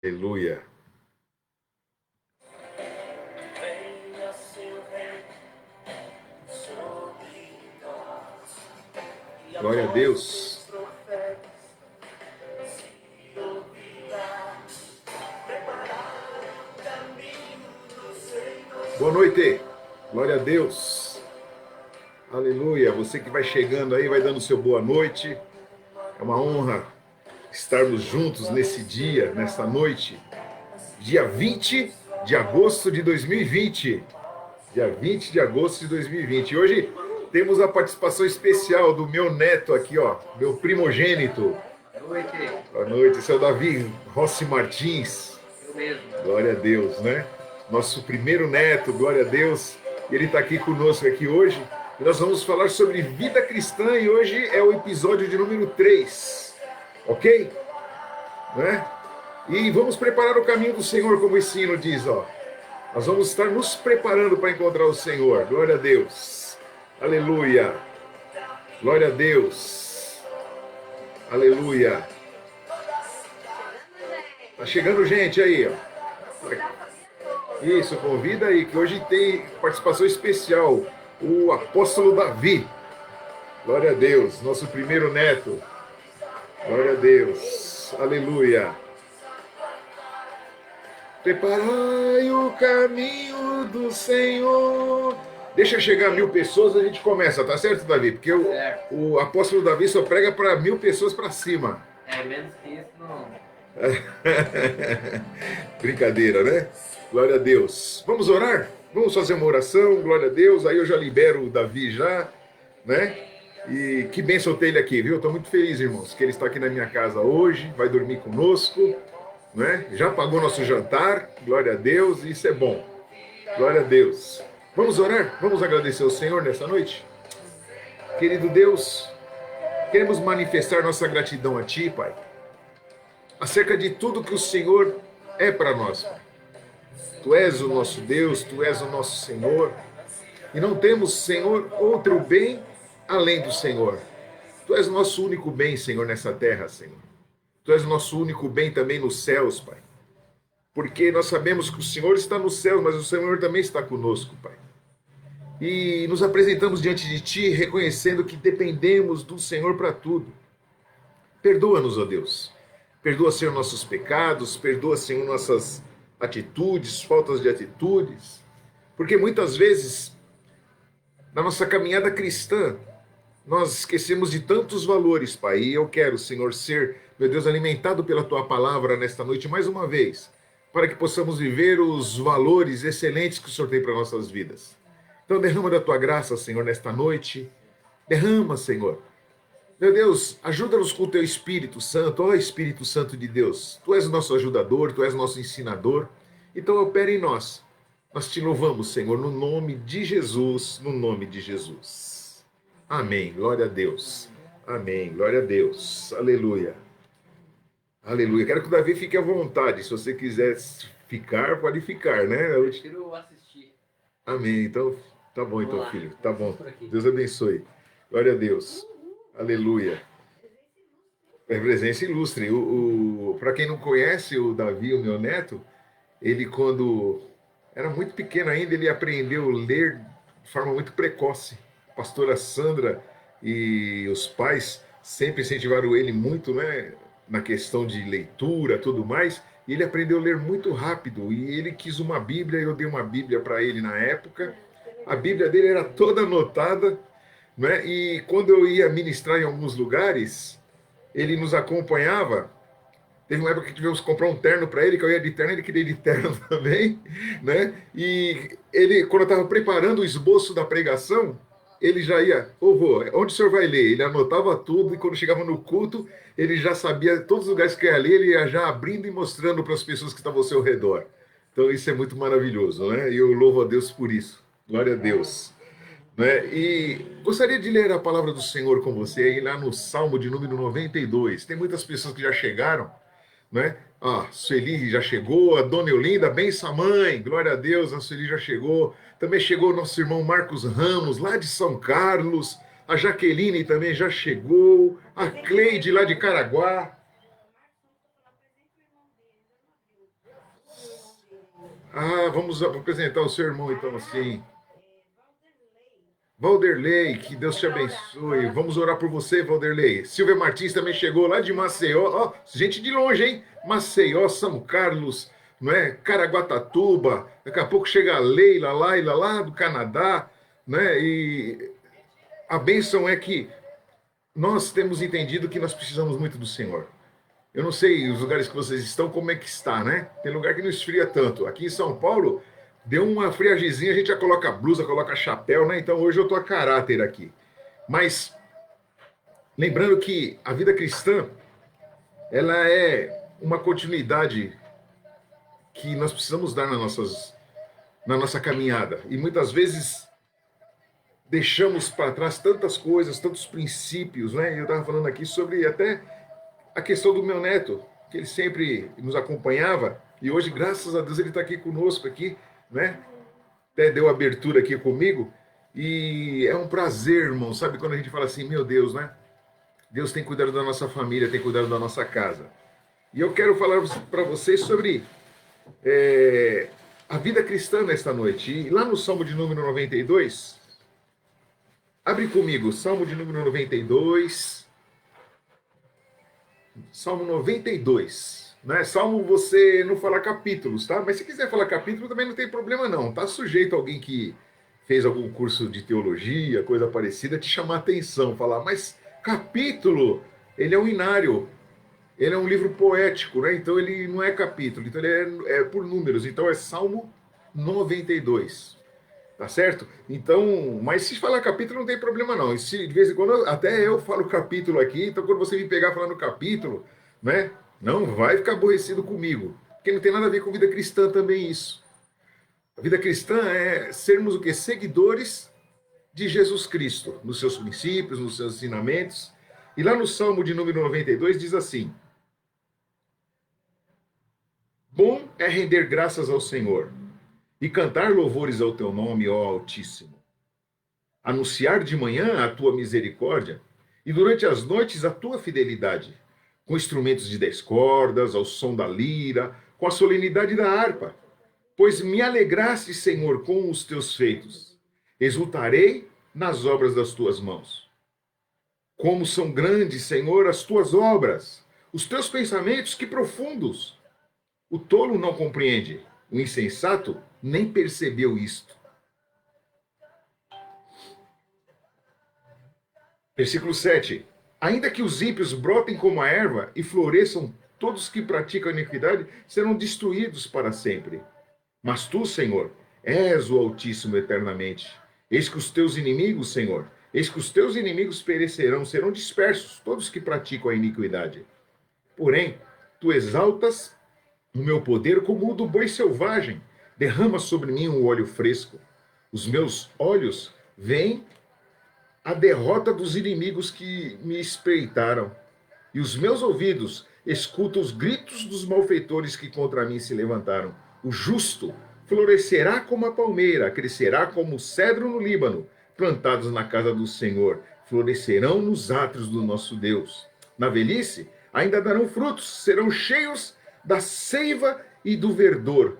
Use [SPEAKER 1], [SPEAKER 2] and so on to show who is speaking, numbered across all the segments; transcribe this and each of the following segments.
[SPEAKER 1] Aleluia. Glória a Deus. Boa noite. Glória a Deus. Aleluia. Você que vai chegando aí, vai dando seu boa noite. É uma honra estarmos juntos nesse dia, nessa noite. Dia 20 de agosto de 2020. Dia 20 de agosto de 2020. E hoje temos a participação especial do meu neto aqui, ó, meu primogênito.
[SPEAKER 2] Boa noite.
[SPEAKER 1] Boa noite, seu Davi Rossi Martins.
[SPEAKER 2] Eu mesmo.
[SPEAKER 1] Glória a Deus, né? Nosso primeiro neto, glória a Deus. Ele está aqui conosco aqui hoje. E nós vamos falar sobre vida cristã e hoje é o episódio de número 3. Ok? Né? E vamos preparar o caminho do Senhor, como esse hino diz, ó. Nós vamos estar nos preparando para encontrar o Senhor. Glória a Deus. Aleluia. Glória a Deus. Aleluia. Tá chegando gente aí, ó. Isso, convida aí, que hoje tem participação especial. O apóstolo Davi. Glória a Deus. Nosso primeiro neto. Glória a Deus. Aleluia. Preparai o caminho do Senhor. Deixa chegar 1000 pessoas, a gente começa, tá certo, Davi? Porque o apóstolo Davi só prega para 1000 pessoas para cima.
[SPEAKER 2] Menos que isso não.
[SPEAKER 1] Brincadeira, né? Glória a Deus. Vamos orar? Vamos fazer uma oração, glória a Deus. Aí eu já libero o Davi já, né? E que bênção ter ele aqui, viu? Estou muito feliz, irmãos, que ele está aqui na minha casa hoje, vai dormir conosco. Né? Já pagou nosso jantar, glória a Deus, isso é bom, glória a Deus. Vamos orar? Vamos agradecer ao Senhor nessa noite? Querido Deus, queremos manifestar nossa gratidão a Ti, Pai, acerca de tudo que o Senhor é para nós, Pai. Tu és o nosso Deus, Tu és o nosso Senhor, e não temos, Senhor, outro bem além do Senhor. Tu és o nosso único bem, Senhor, nessa terra, Senhor. Tu és o nosso único bem também nos céus, Pai. Porque nós sabemos que o Senhor está nos céus, mas o Senhor também está conosco, Pai. E nos apresentamos diante de Ti, reconhecendo que dependemos do Senhor para tudo. Perdoa-nos, ó Deus. Perdoa, Senhor, nossos pecados, perdoa, Senhor, nossas atitudes, faltas de atitudes. Porque muitas vezes, na nossa caminhada cristã, nós esquecemos de tantos valores, Pai. E eu quero, Senhor, ser, meu Deus, alimentado pela Tua palavra nesta noite mais uma vez, para que possamos viver os valores excelentes que o Senhor tem para nossas vidas. Então derrama da Tua graça, Senhor, nesta noite. Derrama, Senhor. Meu Deus, ajuda-nos com o Teu Espírito Santo. Ó Espírito Santo de Deus, Tu és o nosso ajudador, Tu és o nosso ensinador. Então opera em nós. Nós Te louvamos, Senhor, no nome de Jesus, no nome de Jesus. Amém. Glória a Deus. Amém. Glória a Deus. Aleluia. Aleluia. Quero que o Davi fique à vontade. Se você quiser ficar, pode ficar, né?
[SPEAKER 2] Eu prefiro assistir.
[SPEAKER 1] Amém. Então, tá bom, então,
[SPEAKER 2] Vamos lá.
[SPEAKER 1] filho. Tá bom.
[SPEAKER 2] Por aqui.
[SPEAKER 1] Deus abençoe. Glória a Deus. Aleluia. É presença ilustre. Para quem não conhece o Davi, o meu neto, ele quando era muito pequeno ainda, ele aprendeu a ler de forma muito precoce. A pastora Sandra e os pais sempre incentivaram ele muito, né, na questão de leitura, tudo mais, e ele aprendeu a ler muito rápido, e ele quis uma Bíblia, eu dei uma Bíblia para ele na época, a Bíblia dele era toda anotada, né, e quando eu ia ministrar em alguns lugares, ele nos acompanhava. Teve uma época que tivemos que comprar um terno para ele, que eu ia de terno, ele queria ir de terno também, né? E ele, quando eu estava preparando o esboço da pregação, ele já ia, ô vô, onde o senhor vai ler? Ele anotava tudo e quando chegava no culto, ele já sabia todos os lugares que ia ler, ele ia já abrindo e mostrando para as pessoas que estavam ao seu redor. Então isso é muito maravilhoso, né? E eu louvo a Deus por isso. Glória a Deus. Né? E gostaria de ler a palavra do Senhor com você aí lá no Salmo de número 92. Tem muitas pessoas que já chegaram, né? Ah, Sueli já chegou, a Dona Eulinda, benção mãe, glória a Deus, a Sueli já chegou. Também chegou o nosso irmão Marcos Ramos, lá de São Carlos. A Jaqueline também já chegou. A Cleide, lá de Caraguá. Vamos apresentar o seu irmão então assim. Valderlei, que Deus te abençoe. Vamos orar por você, Valderlei. Silvia Martins também chegou lá de Maceió. Ó, gente de longe, hein? Maceió, São Carlos, não é? Caraguatatuba. Daqui a pouco chega a Laila lá do Canadá, né? E a bênção é que nós temos entendido que nós precisamos muito do Senhor. Eu não sei os lugares que vocês estão, como é que está, né? Tem lugar que não esfria tanto. Aqui em São Paulo, deu uma friagezinha, a gente já coloca blusa, coloca chapéu, né? Então hoje eu tô a caráter aqui. Mas, lembrando que a vida cristã, ela é uma continuidade que nós precisamos dar na nossa caminhada. E muitas vezes deixamos para trás tantas coisas, tantos princípios, né? Eu estava falando aqui sobre até a questão do meu neto, que ele sempre nos acompanhava, e hoje, graças a Deus, ele está aqui conosco, aqui, né? Até deu abertura aqui comigo, e é um prazer, irmão, sabe quando a gente fala assim, meu Deus, né? Deus tem cuidado da nossa família, tem cuidado da nossa casa. E eu quero falar para vocês sobre a vida cristã nesta noite. E lá no Salmo de número 92, abre comigo, Salmo de número 92, Salmo 92, né? Salmo você não fala capítulos, tá? Mas se quiser falar capítulo também não tem problema não. Tá sujeito a alguém que fez algum curso de teologia, coisa parecida, te chamar a atenção, falar, mas capítulo, ele é um inário, ele é um livro poético, né? Então ele não é capítulo, então ele é por números, então é Salmo 92. Tá certo? Então, mas se falar capítulo não tem problema não. E se, de vez em quando até eu falo capítulo aqui, então quando você me pegar falando capítulo, né? Não vai ficar aborrecido comigo. Porque não tem nada a ver com vida cristã também isso. A vida cristã é sermos o quê? Seguidores de Jesus Cristo, nos seus princípios, nos seus ensinamentos. E lá no Salmo de número 92 diz assim: bom é render graças ao Senhor e cantar louvores ao teu nome, ó Altíssimo. Anunciar de manhã a tua misericórdia e durante as noites a tua fidelidade, com instrumentos de 10 cordas, ao som da lira, com a solenidade da harpa. Pois me alegraste, Senhor, com os teus feitos. Exultarei nas obras das tuas mãos. Como são grandes, Senhor, as tuas obras, os teus pensamentos, que profundos. O tolo não compreende, o insensato nem percebeu isto. Versículo 7. Ainda que os ímpios brotem como a erva e floresçam, todos que praticam a iniquidade serão destruídos para sempre. Mas tu, Senhor, és o Altíssimo eternamente. Eis que os teus inimigos, Senhor, eis que os teus inimigos perecerão, serão dispersos, todos que praticam a iniquidade. Porém, tu exaltas o meu poder como o do boi selvagem. Derrama sobre mim um óleo fresco. Os meus olhos veem a derrota dos inimigos que me espreitaram. E os meus ouvidos escutam os gritos dos malfeitores que contra mim se levantaram. O justo florescerá como a palmeira, crescerá como o cedro no Líbano, plantados na casa do Senhor, florescerão nos átrios do nosso Deus. Na velhice, ainda darão frutos, serão cheios da seiva e do verdor,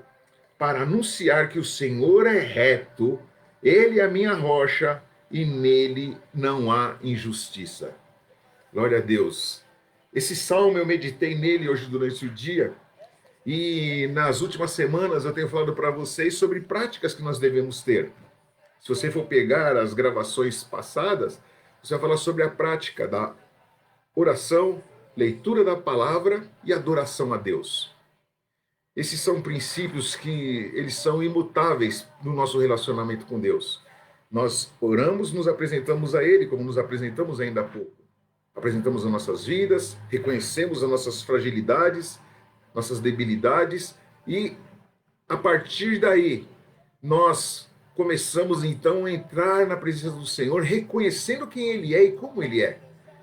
[SPEAKER 1] para anunciar que o Senhor é reto, ele é a minha rocha, e nele não há injustiça. Glória a Deus. Esse salmo eu meditei nele hoje durante o dia, e nas últimas semanas eu tenho falado para vocês sobre práticas que nós devemos ter. Se você for pegar as gravações passadas, você vai falar sobre a prática da oração, leitura da palavra e adoração a Deus. Esses são princípios que eles são imutáveis no nosso relacionamento com Deus. Nós oramos, nos apresentamos a Ele, como nos apresentamos ainda há pouco. Apresentamos as nossas vidas, reconhecemos as nossas fragilidades, nossas debilidades, e a partir daí nós começamos então a entrar na presença do Senhor, reconhecendo quem Ele é e como Ele é.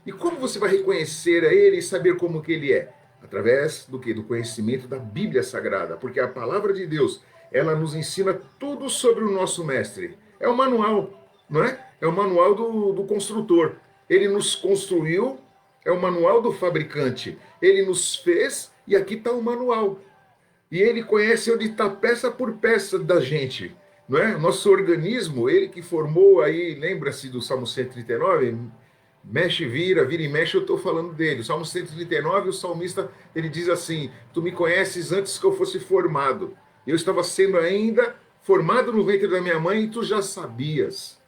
[SPEAKER 1] E como você vai reconhecer a Ele e saber como que Ele é? Através do quê? Do conhecimento da Bíblia Sagrada, porque a palavra de Deus, ela nos ensina tudo sobre o nosso mestre. É o manual, não é? É o manual do construtor. Ele nos construiu, é o manual do fabricante. Ele nos fez e aqui está o manual. E ele conhece onde está peça por peça da gente, não é? Nosso organismo, ele que formou aí, lembra-se do Salmo 139? Mexe, vira, vira e mexe, eu estou falando dele. O Salmo 139, o salmista, ele diz assim: tu me conheces antes que eu fosse formado. Eu estava sendo ainda formado no ventre da minha mãe e tu já sabias.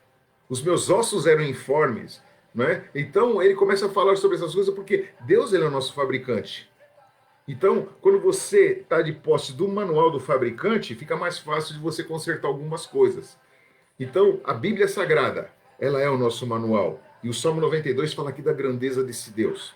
[SPEAKER 1] Os meus ossos eram informes, não é? Então ele começa a falar sobre essas coisas porque Deus, ele é o nosso fabricante. Então, quando você está de posse do manual do fabricante, fica mais fácil de você consertar algumas coisas. Então, a Bíblia Sagrada, ela é o nosso manual. E o Salmo 92 fala aqui da grandeza desse Deus.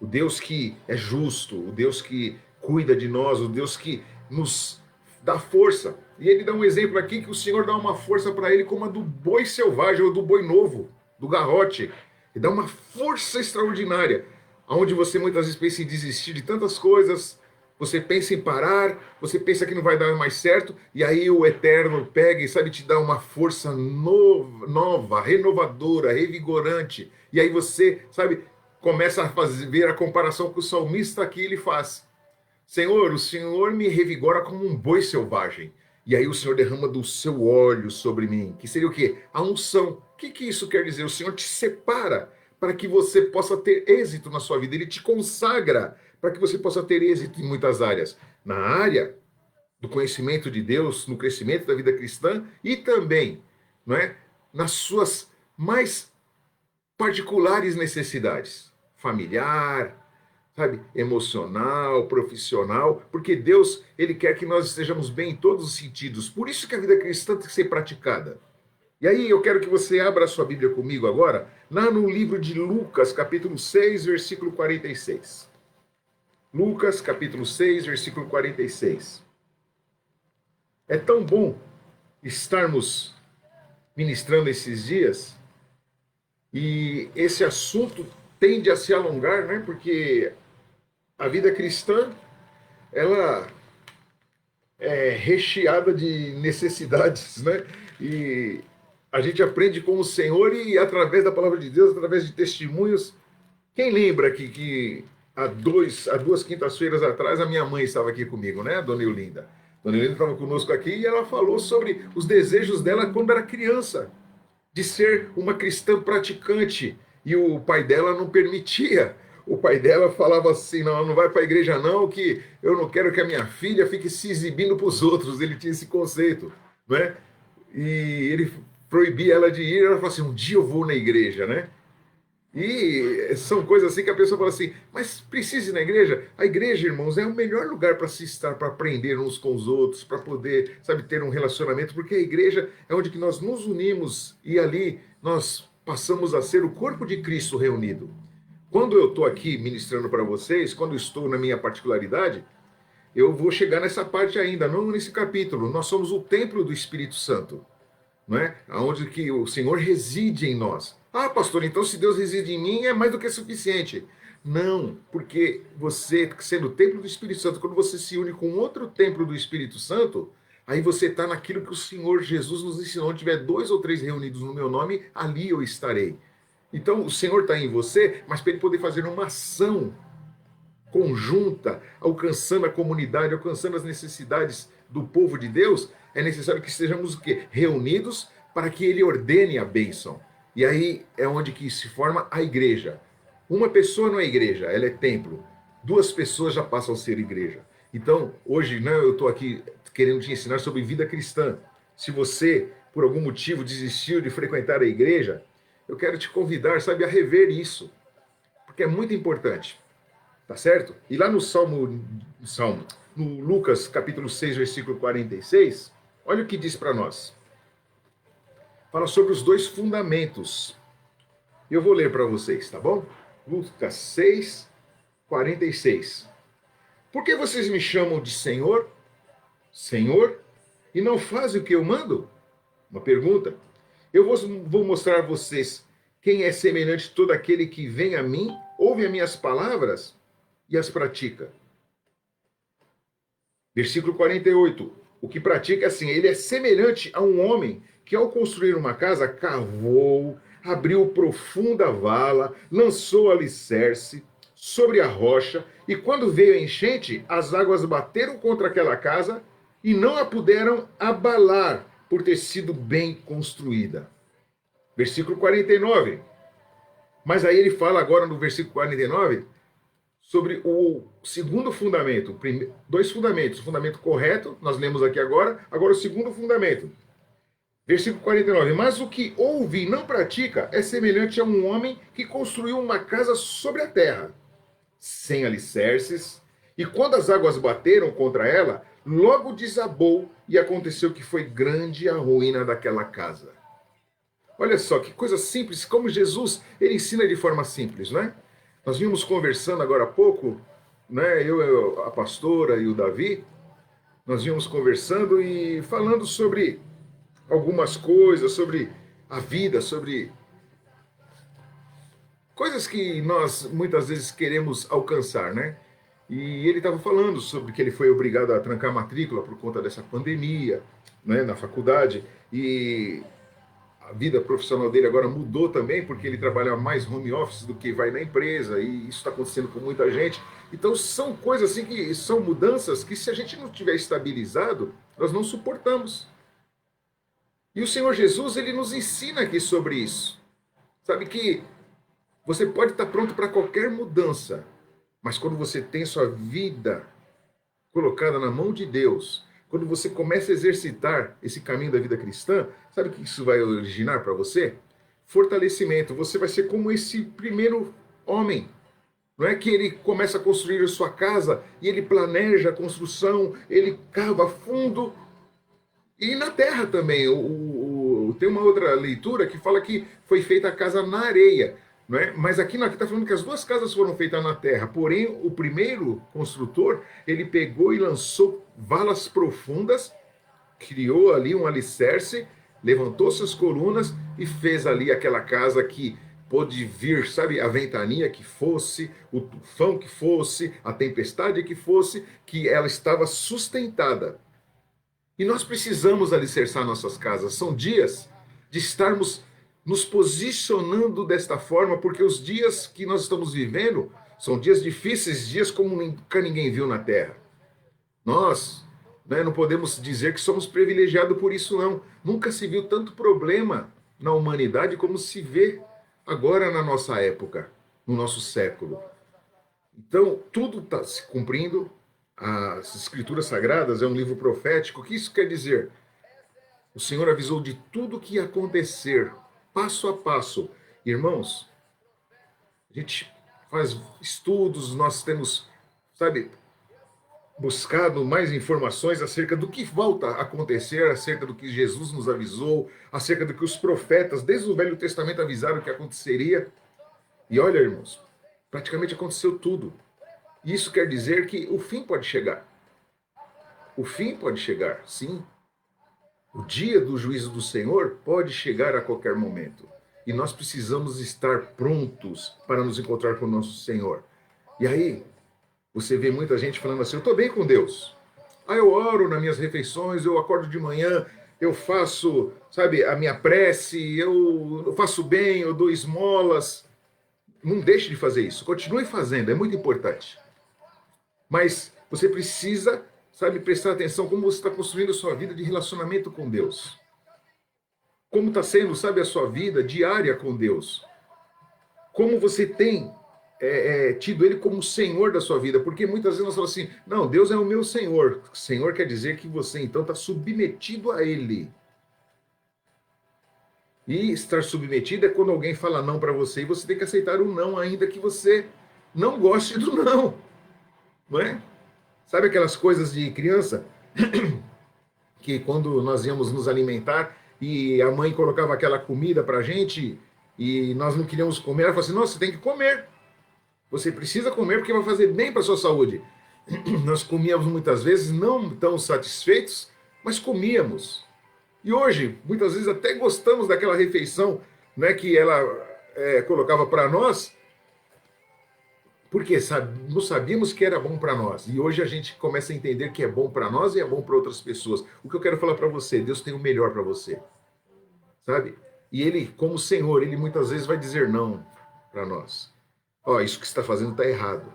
[SPEAKER 1] O Deus que é justo, o Deus que cuida de nós, o Deus que nos dá força. E ele dá um exemplo aqui que o Senhor dá uma força para ele como a do boi selvagem ou do boi novo, do garrote. Ele dá uma força extraordinária, onde você muitas vezes pensa em desistir de tantas coisas, você pensa em parar, você pensa que não vai dar mais certo, e aí o Eterno pega e sabe te dar uma força nova, renovadora, revigorante. E aí você, sabe, começa a ver a comparação que o salmista aqui ele faz. Senhor, o Senhor me revigora como um boi selvagem. E aí o Senhor derrama do seu óleo sobre mim, que seria o quê? A unção. O que isso quer dizer? O Senhor te separa para que você possa ter êxito na sua vida. Ele te consagra para que você possa ter êxito em muitas áreas. Na área do conhecimento de Deus, no crescimento da vida cristã e também, não é, nas suas mais particulares necessidades, familiar, sabe, emocional, profissional, porque Deus, ele quer que nós estejamos bem em todos os sentidos. Por isso que a vida cristã tem que ser praticada. E aí eu quero que você abra a sua Bíblia comigo agora, lá no livro de Lucas, capítulo 6, versículo 46. Lucas, capítulo 6, versículo 46. É tão bom estarmos ministrando esses dias, e esse assunto tende a se alongar, né? Porque a vida cristã, ela é recheada de necessidades, né? E a gente aprende com o Senhor e através da palavra de Deus, através de testemunhos. Quem lembra que há duas quintas-feiras atrás a minha mãe estava aqui comigo, né, Dona Eulinda? Dona Eulinda estava conosco aqui e ela falou sobre os desejos dela quando era criança, de ser uma cristã praticante. E o pai dela não permitia. O pai dela falava assim: não, não vai para a igreja não, que eu não quero que a minha filha fique se exibindo para os outros. Ele tinha esse conceito, não é? E ele proibia ela de ir. Ela falou assim: um dia eu vou na igreja, né? E são coisas assim que a pessoa fala assim: mas precisa ir na igreja? A igreja, irmãos, é o melhor lugar para se estar, para aprender uns com os outros, para poder, sabe, ter um relacionamento, porque a igreja é onde que nós nos unimos e ali nós passamos a ser o corpo de Cristo reunido. Quando eu estou aqui ministrando para vocês, quando eu estou na minha particularidade, eu vou chegar nessa parte ainda, não nesse capítulo. Nós somos o templo do Espírito Santo, não é? Onde que o Senhor reside em nós. Ah, pastor, então se Deus reside em mim é mais do que suficiente. Não, porque você, sendo o templo do Espírito Santo, quando você se une com outro templo do Espírito Santo, aí você está naquilo que o Senhor Jesus nos ensinou: onde tiver 2 ou 3 reunidos no meu nome, ali eu estarei. Então o Senhor está em você, mas para ele poder fazer uma ação conjunta, alcançando a comunidade, alcançando as necessidades do povo de Deus, é necessário que estejamos o quê? Reunidos para que ele ordene a bênção. E aí é onde que se forma a igreja. Uma pessoa não é igreja, ela é templo. 2 pessoas já passam a ser igreja. Então, hoje, né, eu estou aqui querendo te ensinar sobre vida cristã. Se você, por algum motivo, desistiu de frequentar a igreja, eu quero te convidar, sabe, a rever isso. Porque é muito importante. Tá certo? E lá no no Lucas, capítulo 6, versículo 46, olha o que diz para nós. Fala sobre os 2 fundamentos. Eu vou ler para vocês, tá bom? Lucas 6, 46. Por que vocês me chamam de Senhor, Senhor, e não fazem o que eu mando? Uma pergunta. Eu vou mostrar a vocês quem é semelhante a todo aquele que vem a mim, ouve as minhas palavras e as pratica. Versículo 48. O que pratica é assim: ele é semelhante a um homem que, ao construir uma casa, cavou, abriu profunda vala, lançou alicerce, sobre a rocha, e quando veio a enchente, as águas bateram contra aquela casa e não a puderam abalar, por ter sido bem construída. Versículo 49. Mas aí ele fala agora no versículo 49 sobre o segundo fundamento. Dois fundamentos. O fundamento correto, nós lemos aqui agora o segundo fundamento. Versículo 49. Mas o que ouve e não pratica é semelhante a um homem que construiu uma casa sobre a terra, sem alicerces, e quando as águas bateram contra ela, logo desabou, e aconteceu que foi grande a ruína daquela casa. Olha só, que coisa simples, como Jesus, ele ensina de forma simples, né? Nós vimos conversando agora há pouco, né? A pastora e o Davi, nós vimos conversando e falando sobre algumas coisas, sobre a vida, sobre coisas que nós muitas vezes queremos alcançar, né? E ele estava falando sobre que ele foi obrigado a trancar a matrícula por conta dessa pandemia, né, na faculdade, e a vida profissional dele agora mudou também, porque ele trabalha mais home office do que vai na empresa, e isso está acontecendo com muita gente. Então são coisas assim que são mudanças que, se a gente não tiver estabilizado, nós não suportamos. E o Senhor Jesus, ele nos ensina aqui sobre isso. Sabe que você pode estar pronto para qualquer mudança, mas quando você tem sua vida colocada na mão de Deus, quando você começa a exercitar esse caminho da vida cristã, sabe o que isso vai originar para você? Fortalecimento. Você vai ser como esse primeiro homem. Não é que ele começa a construir a sua casa e ele planeja a construção, ele cava fundo. E na terra também. Tem uma outra leitura que fala que foi feita a casa na areia. Não é? Mas aqui está falando que as duas casas foram feitas na terra. Porém, o primeiro construtor, ele pegou e lançou valas profundas, criou ali um alicerce, levantou suas colunas e fez ali aquela casa que pôde vir, sabe, a ventania que fosse, o tufão que fosse, a tempestade que fosse, que ela estava sustentada. E nós precisamos alicerçar nossas casas. São dias de estarmos nos posicionando desta forma, porque os dias que nós estamos vivendo são dias difíceis, dias como nunca ninguém viu na Terra. Nós, né, não podemos dizer que somos privilegiados por isso, não. Nunca se viu tanto problema na humanidade como se vê agora na nossa época, no nosso século. Então, tudo está se cumprindo. As Escrituras Sagradas é um livro profético. O que isso quer dizer? O Senhor avisou de tudo o que ia acontecer, passo a passo. Irmãos, a gente faz estudos, nós temos, sabe, buscado mais informações acerca do que volta a acontecer, acerca do que Jesus nos avisou, acerca do que os profetas, desde o Velho Testamento, avisaram que aconteceria. E olha, irmãos, praticamente aconteceu tudo. Isso quer dizer que o fim pode chegar. O fim pode chegar, sim. O dia do juízo do Senhor pode chegar a qualquer momento. E nós precisamos estar prontos para nos encontrar com o nosso Senhor. E aí, você vê muita gente falando assim, eu estou bem com Deus. Eu oro nas minhas refeições, eu acordo de manhã, eu faço, sabe, a minha prece, eu faço bem, eu dou esmolas. Não deixe de fazer isso, continue fazendo, é muito importante. Mas você precisa, sabe, prestar atenção como você está construindo a sua vida de relacionamento com Deus. Como está sendo, sabe, a sua vida diária com Deus. Como você tem tido Ele como Senhor da sua vida. Porque muitas vezes nós falamos assim, não, Deus é o meu Senhor. Senhor quer dizer que você então está submetido a Ele. E estar submetido é quando alguém fala não para você e você tem que aceitar o não, ainda que você não goste do não. Não é? Sabe aquelas coisas de criança que quando nós íamos nos alimentar e a mãe colocava aquela comida para a gente e nós não queríamos comer, ela falou assim, nossa, você tem que comer. Você precisa comer porque vai fazer bem para a sua saúde. Nós comíamos muitas vezes não tão satisfeitos, mas comíamos. E hoje, muitas vezes até gostamos daquela refeição, né, que ela colocava para nós, porque não sabíamos que era bom para nós. E hoje a gente começa a entender que é bom para nós e é bom para outras pessoas. O que eu quero falar para você, Deus tem o melhor para você. Sabe? E Ele, como Senhor, Ele muitas vezes vai dizer não para nós. Ó, isso que você está fazendo está errado.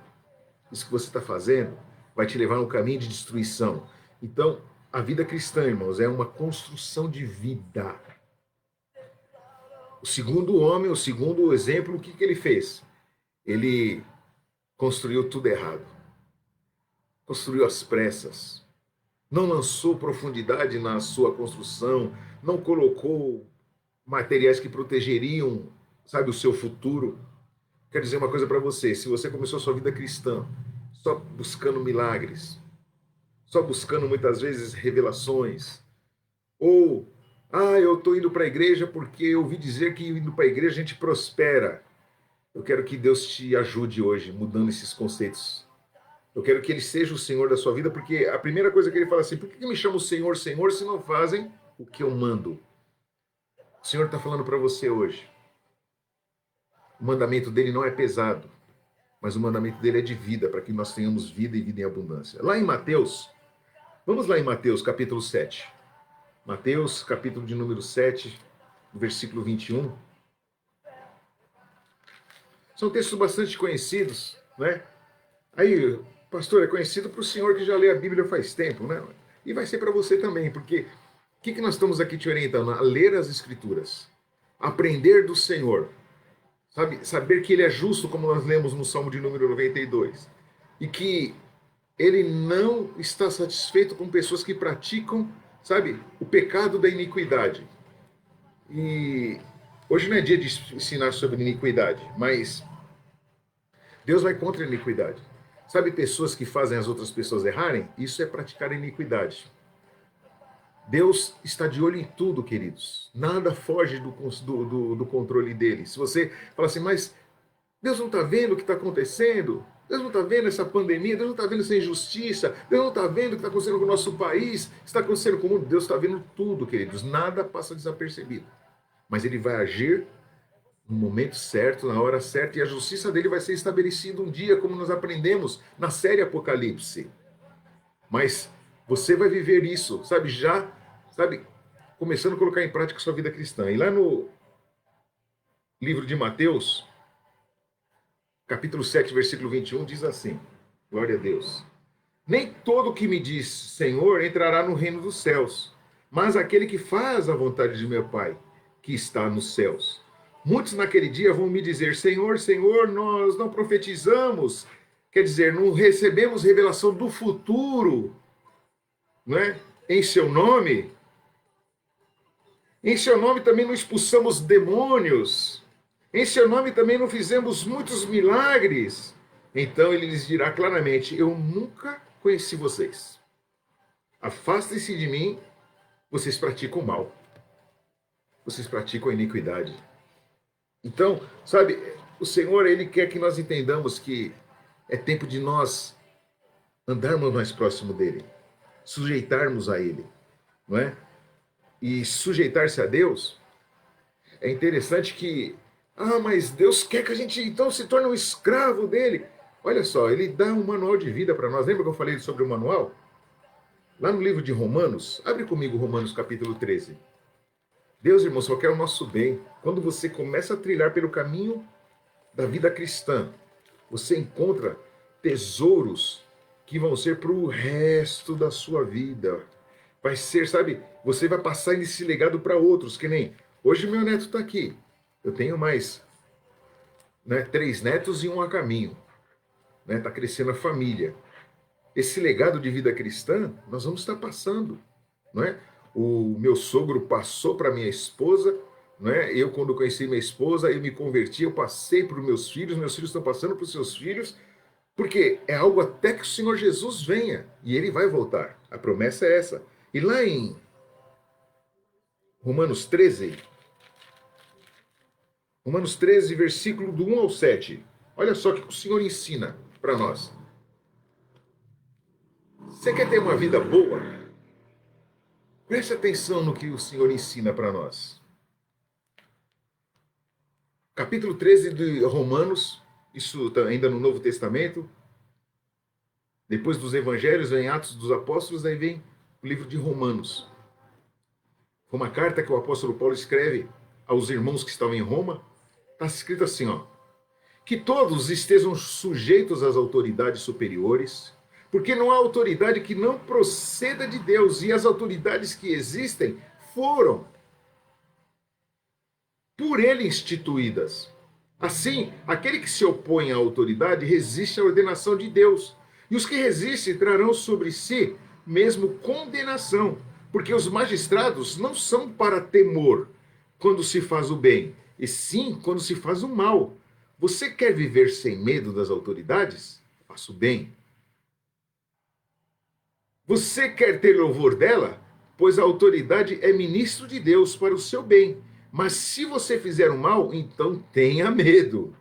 [SPEAKER 1] Isso que você está fazendo vai te levar num caminho de destruição. Então, a vida cristã, irmãos, é uma construção de vida. O segundo homem, o segundo exemplo, o que, que ele fez? Ele construiu tudo errado. Construiu às pressas. Não lançou profundidade na sua construção. Não colocou materiais que protegeriam, sabe, o seu futuro. Quero dizer uma coisa para você: se você começou a sua vida cristã só buscando milagres, só buscando muitas vezes revelações, ou eu estou indo para a igreja porque eu ouvi dizer que indo para a igreja a gente prospera. Eu quero que Deus te ajude hoje, mudando esses conceitos. Eu quero que Ele seja o Senhor da sua vida, porque a primeira coisa que Ele fala assim: por que me chamam Senhor, Senhor, se não fazem o que eu mando? O Senhor está falando para você hoje. O mandamento dele não é pesado, mas o mandamento dele é de vida, para que nós tenhamos vida e vida em abundância. Lá em Mateus, vamos lá em Mateus capítulo 7. Mateus capítulo de número 7, versículo 21. São textos bastante conhecidos, né? Aí, pastor, é conhecido para o senhor que já lê a Bíblia faz tempo, né? E vai ser para você também, porque o que nós estamos aqui te orientando? A ler as Escrituras, aprender do Senhor, sabe? Saber que Ele é justo, como nós lemos no Salmo de número 92, e que Ele não está satisfeito com pessoas que praticam, sabe, o pecado da iniquidade. E hoje não é dia de ensinar sobre iniquidade, mas Deus vai contra a iniquidade. Sabe, pessoas que fazem as outras pessoas errarem? Isso é praticar iniquidade. Deus está de olho em tudo, queridos. Nada foge do controle dele. Se você fala assim, mas Deus não está vendo o que está acontecendo? Deus não está vendo essa pandemia? Deus não está vendo essa injustiça? Deus não está vendo o que está acontecendo com o nosso país? O que está acontecendo com o mundo? Deus está vendo tudo, queridos. Nada passa desapercebido. Mas ele vai agir no momento certo, na hora certa, e a justiça dele vai ser estabelecida um dia, como nós aprendemos na série Apocalipse. Mas você vai viver isso, sabe, começando a colocar em prática a sua vida cristã. E lá no livro de Mateus, capítulo 7, versículo 21, diz assim, glória a Deus: nem todo que me diz Senhor entrará no reino dos céus, mas aquele que faz a vontade de meu Pai, que está nos céus. Muitos naquele dia vão me dizer, Senhor, Senhor, nós não profetizamos, quer dizer, não recebemos revelação do futuro, não é? Em seu nome. Em seu nome também não expulsamos demônios. Em seu nome também não fizemos muitos milagres. Então ele lhes dirá claramente, eu nunca conheci vocês. Afastem-se de mim, vocês praticam o mal. Vocês praticam a iniquidade. Então, sabe, o Senhor, Ele quer que nós entendamos que é tempo de nós andarmos mais próximo dEle, sujeitarmos a Ele, não é? E sujeitar-se a Deus, é interessante que, mas Deus quer que a gente então se torne um escravo dEle. Olha só, Ele dá um manual de vida para nós. Lembra que eu falei sobre o manual? Lá no livro de Romanos, abre comigo Romanos capítulo 13. Deus, irmão, só quer o nosso bem. Quando você começa a trilhar pelo caminho da vida cristã, você encontra tesouros que vão ser para o resto da sua vida. Vai ser, sabe, você vai passar esse legado para outros, que nem hoje meu neto está aqui. Eu tenho mais 3 netos e um a caminho. Está crescendo a família. Esse legado de vida cristã, nós vamos estar passando, não é? O meu sogro passou para minha esposa, né? Eu, quando conheci minha esposa, eu me converti, eu passei para os meus filhos estão passando para os seus filhos, porque é algo até que o Senhor Jesus venha, e Ele vai voltar. A promessa é essa. E lá em Romanos 13, versículo do 1 ao 7, olha só o que o Senhor ensina para nós. Você quer ter uma vida boa? Preste atenção no que o Senhor ensina para nós. Capítulo 13 de Romanos, isso ainda no Novo Testamento. Depois dos Evangelhos, vem Atos dos Apóstolos, aí vem o livro de Romanos. Foi uma carta que o apóstolo Paulo escreve aos irmãos que estavam em Roma. Está escrito assim, ó. que todos estejam sujeitos às autoridades superiores, porque não há autoridade que não proceda de Deus, e as autoridades que existem foram por ele instituídas. Assim, aquele que se opõe à autoridade resiste à ordenação de Deus, e os que resistem trarão sobre si mesmo condenação, porque os magistrados não são para temor quando se faz o bem, e sim quando se faz o mal. Você quer viver sem medo das autoridades? Faça o bem. Você quer ter louvor dela? Pois a autoridade é ministro de Deus para o seu bem. Mas se você fizer o mal, então tenha medo.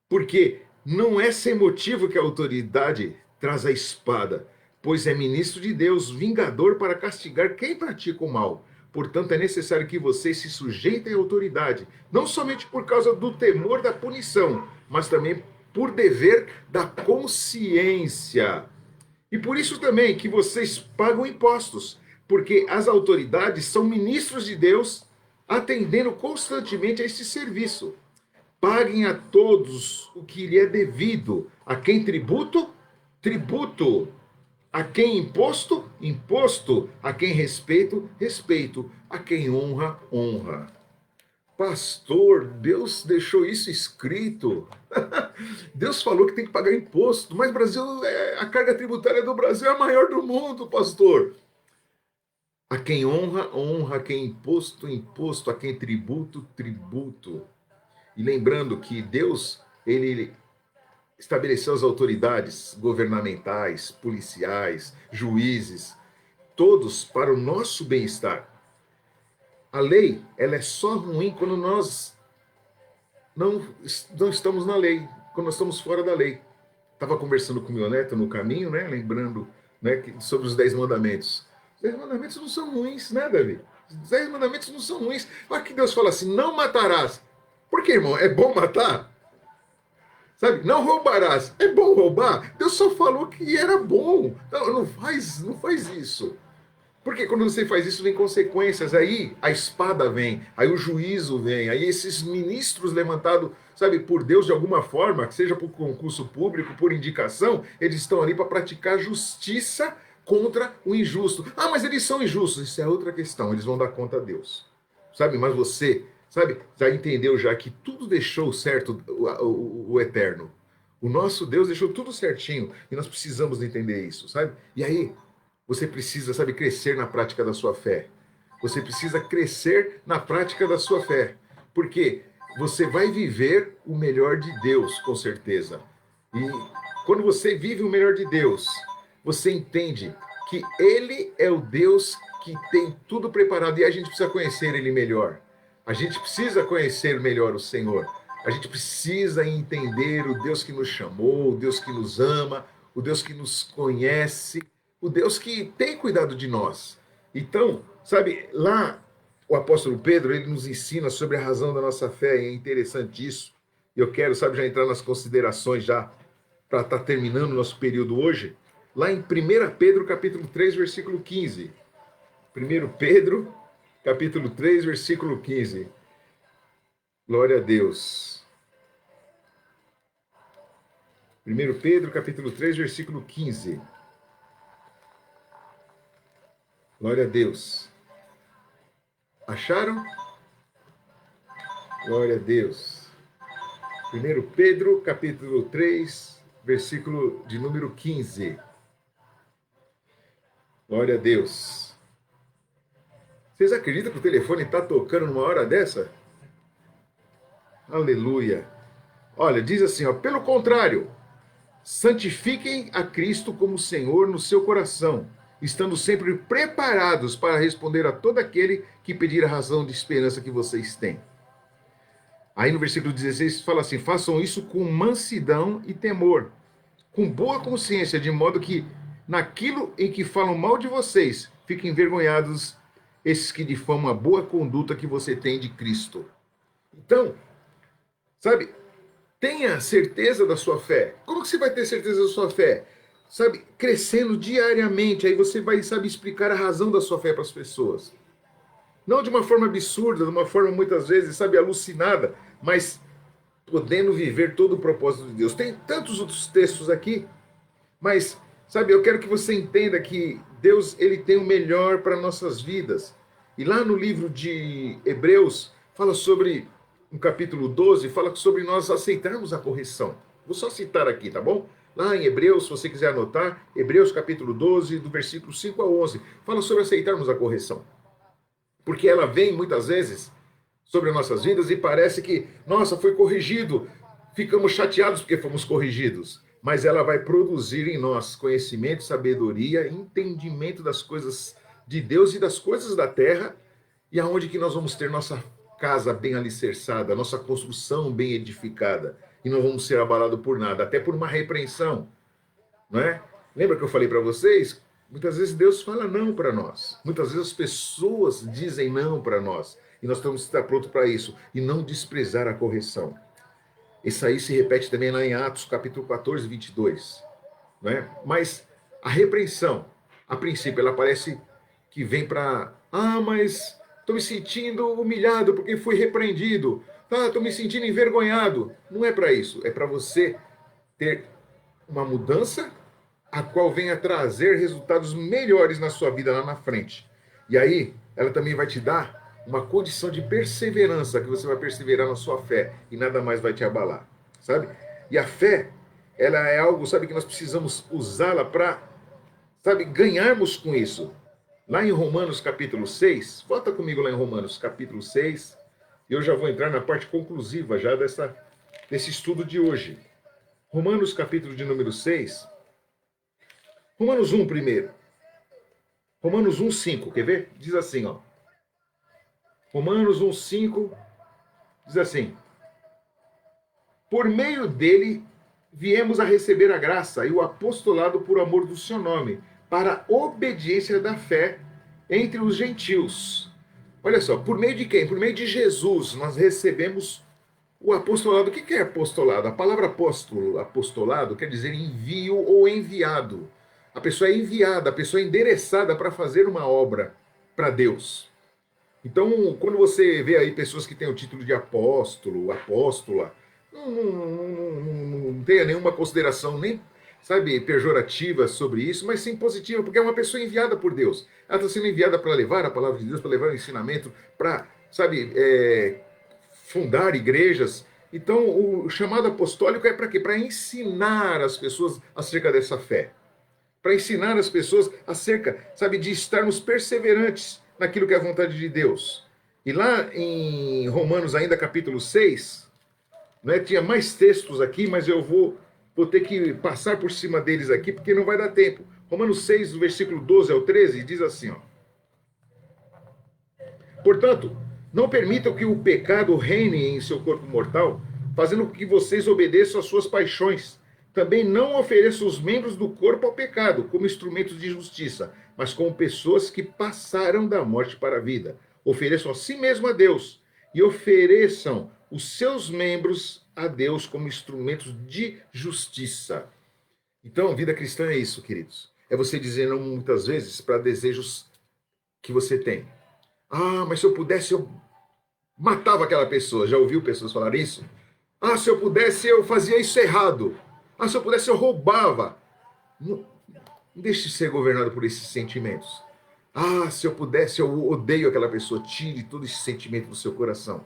[SPEAKER 1] Porque não é sem motivo que a autoridade traz a espada, pois é ministro de Deus, vingador para castigar quem pratica o mal. Portanto, é necessário que vocês se sujeitem à autoridade, não somente por causa do temor da punição, mas também por dever da consciência. E por isso também que vocês pagam impostos, porque as autoridades são ministros de Deus, atendendo constantemente a este serviço. Paguem a todos o que lhe é devido. A quem tributo? Tributo. A quem imposto? Imposto. A quem respeito? Respeito. A quem honra? Honra. Pastor, Deus deixou isso escrito. Deus falou que tem que pagar imposto, mas Brasil, a carga tributária do Brasil é a maior do mundo, pastor. A quem honra, honra. A quem imposto, imposto. A quem tributo, tributo. E lembrando que Deus, ele estabeleceu as autoridades governamentais, policiais, juízes, todos para o nosso bem-estar. A lei, ela é só ruim quando nós não estamos na lei, quando nós estamos fora da lei. Estava conversando com meu neto no caminho, né, lembrando, né, sobre os 10 mandamentos. Os 10 mandamentos não são ruins, né, Davi? Os 10 mandamentos não são ruins. Olha que Deus fala assim, não matarás. Por que, irmão? É bom matar? Sabe? Não roubarás. É bom roubar? Deus só falou que era bom. Não faz isso. Porque quando você faz isso, vem consequências. Aí a espada vem, aí o juízo vem, aí esses ministros levantados, sabe, por Deus de alguma forma, que seja por concurso público, por indicação, eles estão ali para praticar justiça contra o injusto. Ah, mas eles são injustos. Isso é outra questão. Eles vão dar conta a Deus. Sabe? Mas você, sabe, já entendeu já que tudo deixou certo o eterno. O nosso Deus deixou tudo certinho. E nós precisamos entender isso, sabe? E aí, você precisa, sabe, crescer na prática da sua fé. Você precisa crescer na prática da sua fé. Porque você vai viver o melhor de Deus, com certeza. E quando você vive o melhor de Deus, você entende que Ele é o Deus que tem tudo preparado. E a gente precisa conhecer Ele melhor. A gente precisa conhecer melhor o Senhor. A gente precisa entender o Deus que nos chamou, o Deus que nos ama, o Deus que nos conhece, o Deus que tem cuidado de nós. Então, sabe, lá o apóstolo Pedro, ele nos ensina sobre a razão da nossa fé, e é interessante isso. Eu quero, sabe, já entrar nas considerações já, para estar terminando o nosso período hoje, lá em 1 Pedro, capítulo 3, versículo 15. 1 Pedro, capítulo 3, versículo 15. Glória a Deus. 1 Pedro, capítulo 3, versículo 15. Glória a Deus. Acharam? Glória a Deus. 1 Pedro, capítulo 3, versículo de número 15. Glória a Deus. Vocês acreditam que o telefone está tocando numa hora dessa? Aleluia. Olha, diz assim, ó, pelo contrário, santifiquem a Cristo como Senhor no seu coração, estando sempre preparados para responder a todo aquele que pedir a razão de esperança que vocês têm. Aí no versículo 16 fala assim, façam isso com mansidão e temor, com boa consciência, de modo que naquilo em que falam mal de vocês, fiquem envergonhados esses que difamam a boa conduta que você tem de Cristo. Então, sabe, tenha certeza da sua fé. Como que você vai ter certeza da sua fé? Sabe, crescendo diariamente, aí você vai, sabe, explicar a razão da sua fé para as pessoas. Não de uma forma absurda, de uma forma muitas vezes, sabe, alucinada, mas podendo viver todo o propósito de Deus. Tem tantos outros textos aqui, mas, sabe, eu quero que você entenda que Deus, ele tem o melhor para nossas vidas. E lá no livro de Hebreus, fala sobre, no capítulo 12, fala sobre nós aceitarmos a correção. Vou só citar aqui, tá bom? Lá em Hebreus, se você quiser anotar, Hebreus capítulo 12, do versículo 5 a 11, fala sobre aceitarmos a correção. Porque ela vem, muitas vezes, sobre as nossas vidas e parece que, nossa, foi corrigido, ficamos chateados porque fomos corrigidos. Mas ela vai produzir em nós conhecimento, sabedoria, entendimento das coisas de Deus e das coisas da terra, e aonde que nós vamos ter nossa casa bem alicerçada, nossa construção bem edificada, e não vamos ser abalados por nada, até por uma repreensão, não é? Lembra que eu falei para vocês? Muitas vezes Deus fala não para nós. Muitas vezes as pessoas dizem não para nós. E nós temos que estar prontos para isso. E não desprezar a correção. Isso aí se repete também lá em Atos capítulo 14, 22. Não é? Mas a repreensão, a princípio, ela parece que vem para... Ah, mas estou me sentindo humilhado porque fui repreendido. Ah, estou me sentindo envergonhado. Não é para isso. É para você ter uma mudança a qual venha trazer resultados melhores na sua vida lá na frente. E aí, ela também vai te dar uma condição de perseverança, que você vai perseverar na sua fé e nada mais vai te abalar, sabe? E a fé, ela é algo, sabe, que nós precisamos usá-la para, sabe, ganharmos com isso. Lá em Romanos capítulo 6, volta comigo lá em Romanos capítulo 6, e eu já vou entrar na parte conclusiva já desse estudo de hoje. Romanos capítulo de número 6, Romanos 1 primeiro. Romanos 1, 5. Quer ver? Diz assim, ó. Romanos 1, 5. Diz assim. Por meio dele viemos a receber a graça e o apostolado por amor do seu nome, para a obediência da fé entre os gentios. Olha só, por meio de quem? Por meio de Jesus nós recebemos o apostolado. O que é apostolado? A palavra apostolado quer dizer envio ou enviado. A pessoa é enviada, a pessoa é endereçada para fazer uma obra para Deus. Então, quando você vê aí pessoas que têm o título de apóstolo, apóstola, não tenha nenhuma consideração nem, sabe, pejorativa sobre isso, mas sim positiva, porque é uma pessoa enviada por Deus. Ela está sendo enviada para levar a palavra de Deus, para levar o ensinamento, para, sabe, fundar igrejas. Então, o chamado apostólico é para quê? Para ensinar as pessoas acerca dessa fé. Para ensinar as pessoas acerca, sabe, de estarmos perseverantes naquilo que é a vontade de Deus. E lá em Romanos, ainda capítulo 6, né, tinha mais textos aqui, mas eu vou ter que passar por cima deles aqui, porque não vai dar tempo. Romanos 6, do versículo 12 ao 13, diz assim, ó. Portanto, não permitam que o pecado reine em seu corpo mortal, fazendo com que vocês obedeçam às suas paixões. Também não ofereçam os membros do corpo ao pecado como instrumentos de justiça, mas como pessoas que passaram da morte para a vida. Ofereçam a si mesmo a Deus e ofereçam os seus membros a Deus como instrumentos de justiça. Então, vida cristã é isso, queridos. É você dizer não muitas vezes para desejos que você tem. Ah, mas se eu pudesse, eu matava aquela pessoa. Já ouviu pessoas falar isso? Ah, se eu pudesse, eu fazia isso errado. Ah, se eu pudesse, eu roubava. Não deixe de ser governado por esses sentimentos. Ah, se eu pudesse, eu odeio aquela pessoa. Tire todo esse sentimento do seu coração.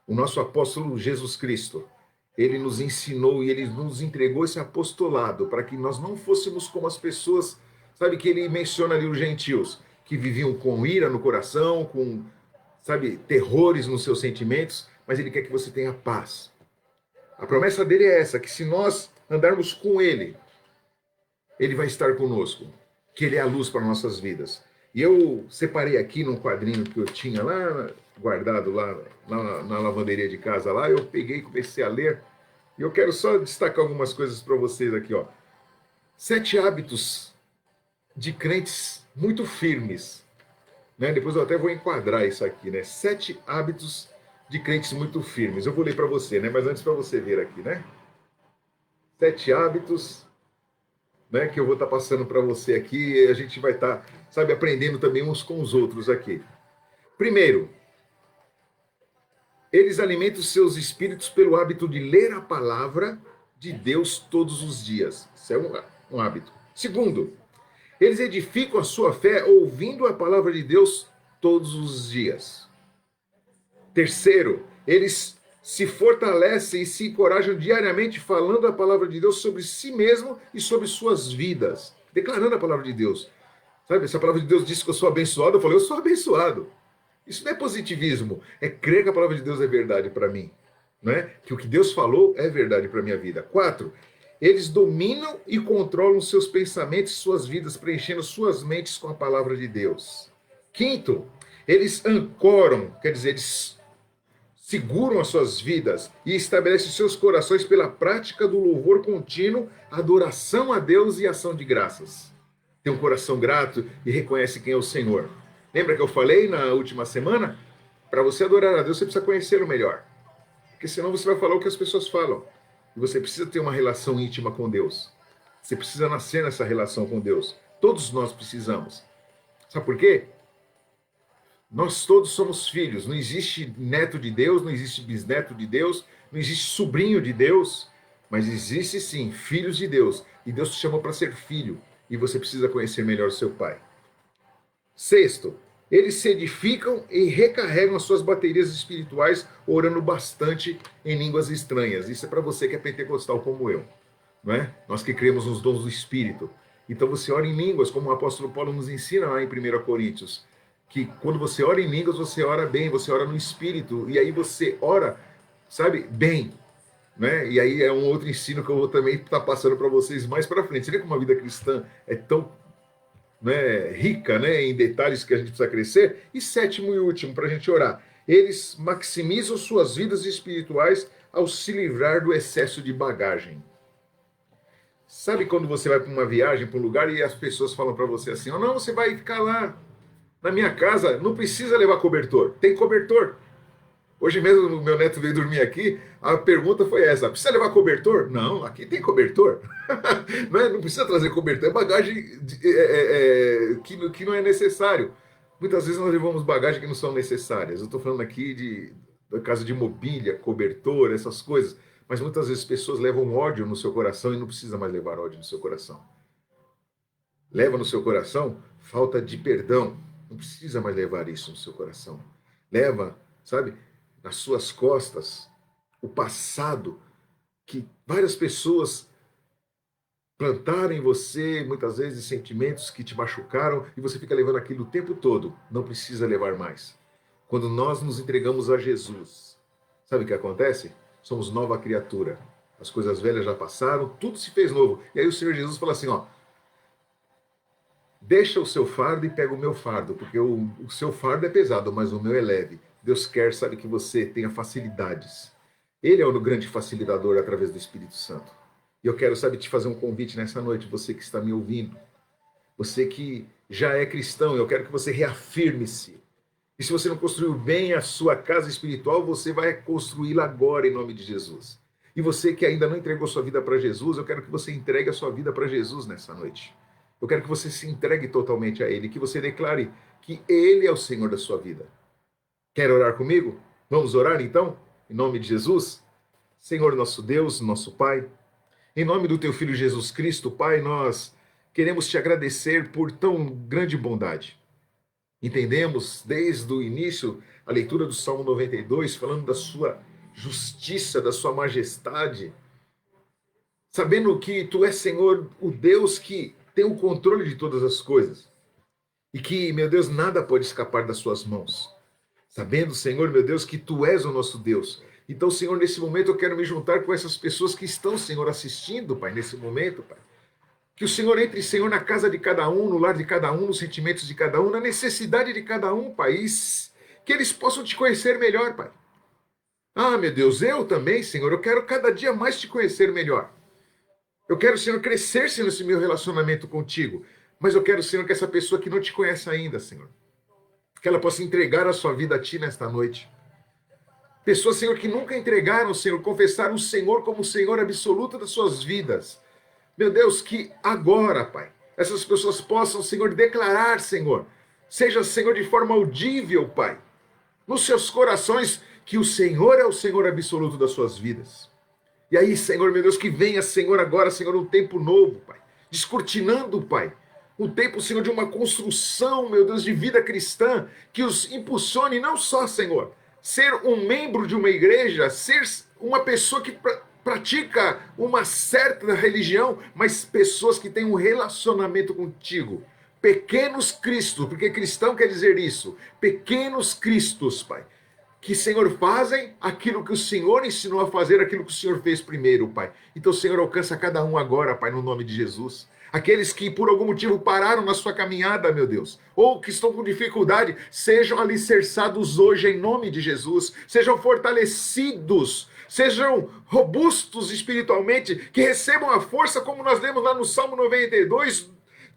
[SPEAKER 1] O nosso apóstolo Jesus Cristo, ele nos ensinou e ele nos entregou esse apostolado para que nós não fôssemos como as pessoas, sabe, que ele menciona ali os gentios, que viviam com ira no coração, com, sabe, terrores nos seus sentimentos, mas ele quer que você tenha paz. A promessa dele é essa, que se nós andarmos com ele, ele vai estar conosco, que ele é a luz para nossas vidas. E eu separei aqui num quadrinho que eu tinha lá, guardado lá na lavanderia de casa lá, eu peguei e comecei a ler, e eu quero só destacar algumas coisas para vocês aqui, ó. 7 hábitos de crentes muito firmes, né? Depois eu até vou enquadrar isso aqui, né? 7 hábitos de crentes muito firmes. Eu vou ler para você, né? Mas antes para você ver aqui, né? 7 hábitos, né? Que eu vou estar passando para você aqui e a gente vai estar, sabe, aprendendo também uns com os outros aqui. Primeiro, Eles alimentam seus espíritos pelo hábito de ler a palavra de Deus todos os dias. Isso é um hábito. Segundo, eles edificam a sua fé ouvindo a palavra de Deus todos os dias. Terceiro, eles se fortalecem e se encorajam diariamente falando a palavra de Deus sobre si mesmo e sobre suas vidas. Declarando a palavra de Deus. Sabe, se a palavra de Deus diz que eu sou abençoado, eu falei, eu sou abençoado. Isso não é positivismo, é crer que a palavra de Deus é verdade para mim. Não é? Que o que Deus falou é verdade para a minha vida. 4. Eles dominam e controlam seus pensamentos e suas vidas, preenchendo suas mentes com a palavra de Deus. 5. Eles ancoram, quer dizer, eles seguram as suas vidas e estabelecem seus corações pela prática do louvor contínuo, adoração a Deus e ação de graças. Tem um coração grato e reconhece quem é o Senhor. Lembra que eu falei na última semana? Para você adorar a Deus, você precisa conhecê-lo melhor. Porque senão você vai falar o que as pessoas falam. E você precisa ter uma relação íntima com Deus. Você precisa nascer nessa relação com Deus. Todos nós precisamos. Sabe por quê? Nós todos somos filhos. Não existe neto de Deus, não existe bisneto de Deus, não existe sobrinho de Deus. Mas existe sim, filhos de Deus. E Deus te chamou para ser filho. E você precisa conhecer melhor o seu pai. 6. Eles se edificam e recarregam as suas baterias espirituais orando bastante em línguas estranhas. Isso é para você que é pentecostal como eu. Não é? Nós que cremos nos dons do Espírito. Então você ora em línguas, como o apóstolo Paulo nos ensina lá em 1 Coríntios. Que quando você ora em línguas, você ora bem, você ora no Espírito. E aí você ora, sabe, bem. Né? E aí é um outro ensino que eu vou também estar passando para vocês mais para frente. Você vê como a vida cristã é tão, né, rica, né, em detalhes que a gente precisa crescer. E 7º e último, para a gente orar. Eles maximizam suas vidas espirituais ao se livrar do excesso de bagagem. Sabe quando você vai para uma viagem, para um lugar, e as pessoas falam para você assim, oh, não, você vai ficar lá na minha casa, não precisa levar cobertor. Tem cobertor. Hoje mesmo o meu neto veio dormir aqui, a pergunta foi essa, precisa levar cobertor? Não, aqui tem cobertor. Não precisa trazer cobertor, é bagagem que não é necessário. Muitas vezes nós levamos bagagem que não são necessárias. Eu estou falando aqui da casa de mobília, cobertor, essas coisas. Mas muitas vezes pessoas levam ódio no seu coração e não precisa mais levar ódio no seu coração. Leva no seu coração falta de perdão. Não precisa mais levar isso no seu coração. Leva, sabe, nas suas costas o passado que várias pessoas plantaram em você, muitas vezes sentimentos que te machucaram e você fica levando aquilo o tempo todo. Não precisa levar mais. Quando nós nos entregamos a Jesus, sabe o que acontece? Somos nova criatura. As coisas velhas já passaram, tudo se fez novo. E aí o Senhor Jesus fala assim, ó, deixa o seu fardo e pega o meu fardo, porque o seu fardo é pesado, mas o meu é leve. Deus quer, sabe, que você tenha facilidades. Ele é o grande facilitador através do Espírito Santo. E eu quero, sabe, te fazer um convite nessa noite, você que está me ouvindo. Você que já é cristão, eu quero que você reafirme-se. E se você não construiu bem a sua casa espiritual, você vai construí-la agora em nome de Jesus. E você que ainda não entregou sua vida para Jesus, eu quero que você entregue a sua vida para Jesus nessa noite. Eu quero que você se entregue totalmente a Ele, que você declare que Ele é o Senhor da sua vida. Quer orar comigo? Vamos orar então? Em nome de Jesus? Senhor nosso Deus, nosso Pai, em nome do Teu Filho Jesus Cristo, Pai, nós queremos Te agradecer por tão grande bondade. Entendemos desde o início a leitura do Salmo 92, falando da Sua justiça, da Sua majestade, sabendo que Tu és, Senhor, o Deus que tem o controle de todas as coisas e que, meu Deus, nada pode escapar das Suas mãos. Sabendo, Senhor, meu Deus, que Tu és o nosso Deus. Então, Senhor, nesse momento eu quero me juntar com essas pessoas que estão, Senhor, assistindo, Pai, nesse momento, Pai. Que o Senhor entre, Senhor, na casa de cada um, no lar de cada um, nos sentimentos de cada um, na necessidade de cada um, Pai. Que eles possam Te conhecer melhor, Pai. Ah, meu Deus, eu também, Senhor, eu quero cada dia mais Te conhecer melhor. Eu quero, Senhor, crescer, Senhor, nesse meu relacionamento contigo. Mas eu quero, Senhor, que essa pessoa que não Te conhece ainda, Senhor, que ela possa entregar a sua vida a Ti nesta noite. Pessoas, Senhor, que nunca entregaram, Senhor, confessaram o Senhor como o Senhor absoluto das suas vidas. Meu Deus, que agora, Pai, essas pessoas possam, Senhor, declarar, Senhor, seja, Senhor, de forma audível, Pai, nos seus corações, que o Senhor é o Senhor absoluto das suas vidas. E aí, Senhor, meu Deus, que venha, Senhor, agora, Senhor, um tempo novo, Pai. Descortinando, Pai. Um tempo, Senhor, de uma construção, meu Deus, de vida cristã, que os impulsione não só, Senhor, ser um membro de uma igreja, ser uma pessoa que pratica uma certa religião, mas pessoas que têm um relacionamento contigo. Pequenos cristos, porque cristão quer dizer isso. Pequenos cristos, Pai. Que, Senhor, fazem aquilo que o Senhor ensinou a fazer, aquilo que o Senhor fez primeiro, Pai. Então, Senhor, alcança cada um agora, Pai, no nome de Jesus. Aqueles que por algum motivo pararam na sua caminhada, meu Deus, ou que estão com dificuldade, sejam alicerçados hoje em nome de Jesus, sejam fortalecidos, sejam robustos espiritualmente, que recebam a força, como nós lemos lá no Salmo 92,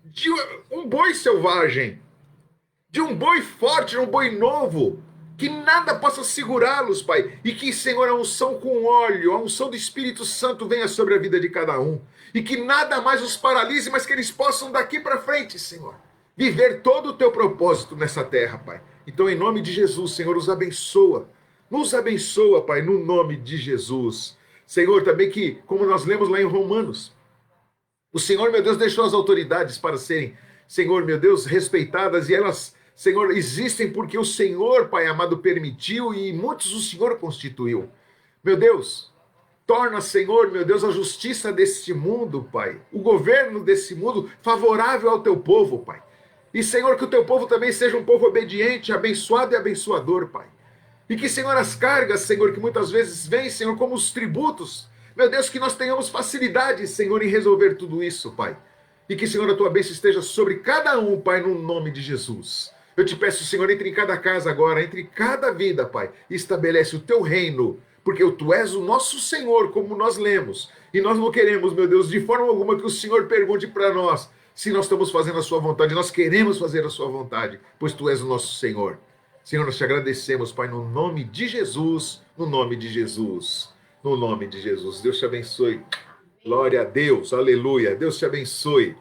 [SPEAKER 1] de um boi selvagem, de um boi forte, de um boi novo, que nada possa segurá-los, Pai, e que, Senhor, a unção com óleo, a unção do Espírito Santo venha sobre a vida de cada um, e que nada mais os paralise, mas que eles possam daqui para frente, Senhor, viver todo o teu propósito nessa terra, Pai. Então, em nome de Jesus, Senhor, nos abençoa, Pai, no nome de Jesus. Senhor, também que, como nós lemos lá em Romanos, o Senhor, meu Deus, deixou as autoridades para serem, Senhor, meu Deus, respeitadas, e elas, Senhor, existem porque o Senhor, Pai amado, permitiu e muitos o Senhor constituiu. Meu Deus, torna, Senhor, meu Deus, a justiça deste mundo, Pai, o governo desse mundo favorável ao teu povo, Pai. E, Senhor, que o teu povo também seja um povo obediente, abençoado e abençoador, Pai. E que, Senhor, as cargas, Senhor, que muitas vezes vêm, Senhor, como os tributos, meu Deus, que nós tenhamos facilidade, Senhor, em resolver tudo isso, Pai. E que, Senhor, a tua bênção esteja sobre cada um, Pai, no nome de Jesus. Eu te peço, Senhor, entre em cada casa agora, entre cada vida, Pai, e estabelece o teu reino, porque tu és o nosso Senhor, como nós lemos. E nós não queremos, meu Deus, de forma alguma que o Senhor pergunte para nós se nós estamos fazendo a sua vontade. Nós queremos fazer a sua vontade, pois tu és o nosso Senhor. Senhor, nós te agradecemos, Pai, no nome de Jesus, no nome de Jesus, no nome de Jesus. Deus te abençoe. Glória a Deus, aleluia. Deus te abençoe.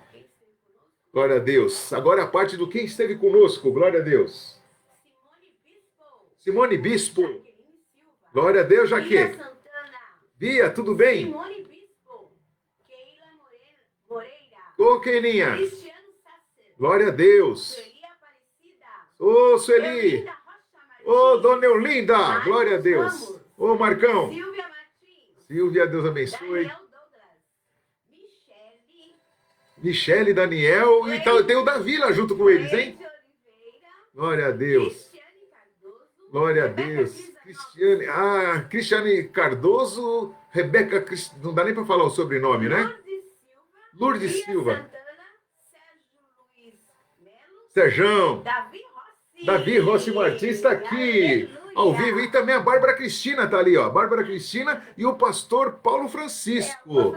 [SPEAKER 1] Glória a Deus. Agora a parte do quem esteve conosco. Glória a Deus. Simone Bispo. Glória a Deus, Jaque. Bia, tudo bem?
[SPEAKER 3] Simone Bispo. Keila Moreira.
[SPEAKER 1] Ô, Keilinha.
[SPEAKER 3] Cristiano Sácer.
[SPEAKER 1] Glória a Deus.
[SPEAKER 3] Sueli Aparecida.
[SPEAKER 1] Ô, Sueli.
[SPEAKER 3] Eulinda Rocha Martins.
[SPEAKER 1] Ô, Dona Eulinda.
[SPEAKER 3] Marcos
[SPEAKER 1] Glória a Deus.
[SPEAKER 3] Ramos.
[SPEAKER 1] Ô, Marcão.
[SPEAKER 3] Silvia Martins.
[SPEAKER 1] Silvia, Deus abençoe.
[SPEAKER 3] Daniel Douglas.
[SPEAKER 1] Michele, Daniel. E tal, tem o Davi lá junto com eles, hein?
[SPEAKER 3] Cleide Oliveira.
[SPEAKER 1] Glória a Deus.
[SPEAKER 3] Cristiane Cardoso.
[SPEAKER 1] Glória a
[SPEAKER 3] Rebeca
[SPEAKER 1] Deus.
[SPEAKER 3] Crisanova.
[SPEAKER 1] Cristiane Cardoso, Rebeca, não dá nem para falar o sobrenome, né? Lourdes
[SPEAKER 3] Bia
[SPEAKER 1] Silva.
[SPEAKER 3] Santana. Sérgio Luiz Melo.
[SPEAKER 1] Serjão.
[SPEAKER 3] Davi Rossi.
[SPEAKER 1] Martins está aqui,
[SPEAKER 3] Aleluia.
[SPEAKER 1] ao vivo. E também a Bárbara Cristina está ali, ó. Bárbara Cristina e o pastor Paulo Francisco.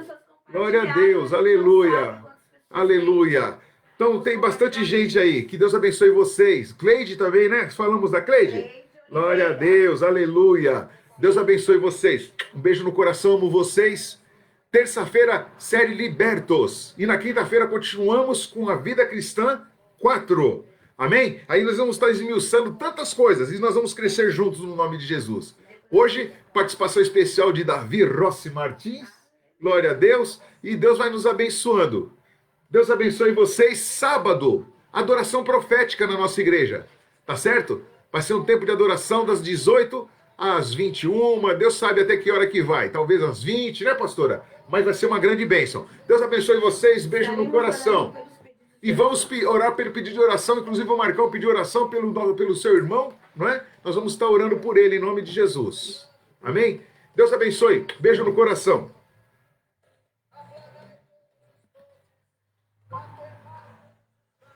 [SPEAKER 1] Glória a Deus, aleluia. Aleluia. Então tem bastante gente aí. Que Deus abençoe vocês. Cleide também, né? Falamos da Cleide? Glória a Deus, aleluia. Deus abençoe vocês. Um beijo no coração, amo vocês. Terça-feira, série Libertos. E na quinta-feira continuamos com a Vida Cristã 4. Amém? Aí nós vamos estar esmiuçando tantas coisas e nós vamos crescer juntos no nome de Jesus. Hoje, participação especial de Davi Rossi Martins. Glória a Deus. E Deus vai nos abençoando. Deus abençoe vocês. Sábado, adoração profética na nossa igreja. Tá certo? Vai ser um tempo de adoração das 18 às 21. Deus sabe até que hora que vai. Talvez às 20, né, pastora? Mas vai ser uma grande bênção. Deus abençoe vocês. Beijo no coração. E vamos orar pelo pedido de oração. Inclusive o Marcão pediu oração pelo seu irmão, não é? Nós vamos estar orando por ele em nome de Jesus. Amém? Deus abençoe. Beijo no coração.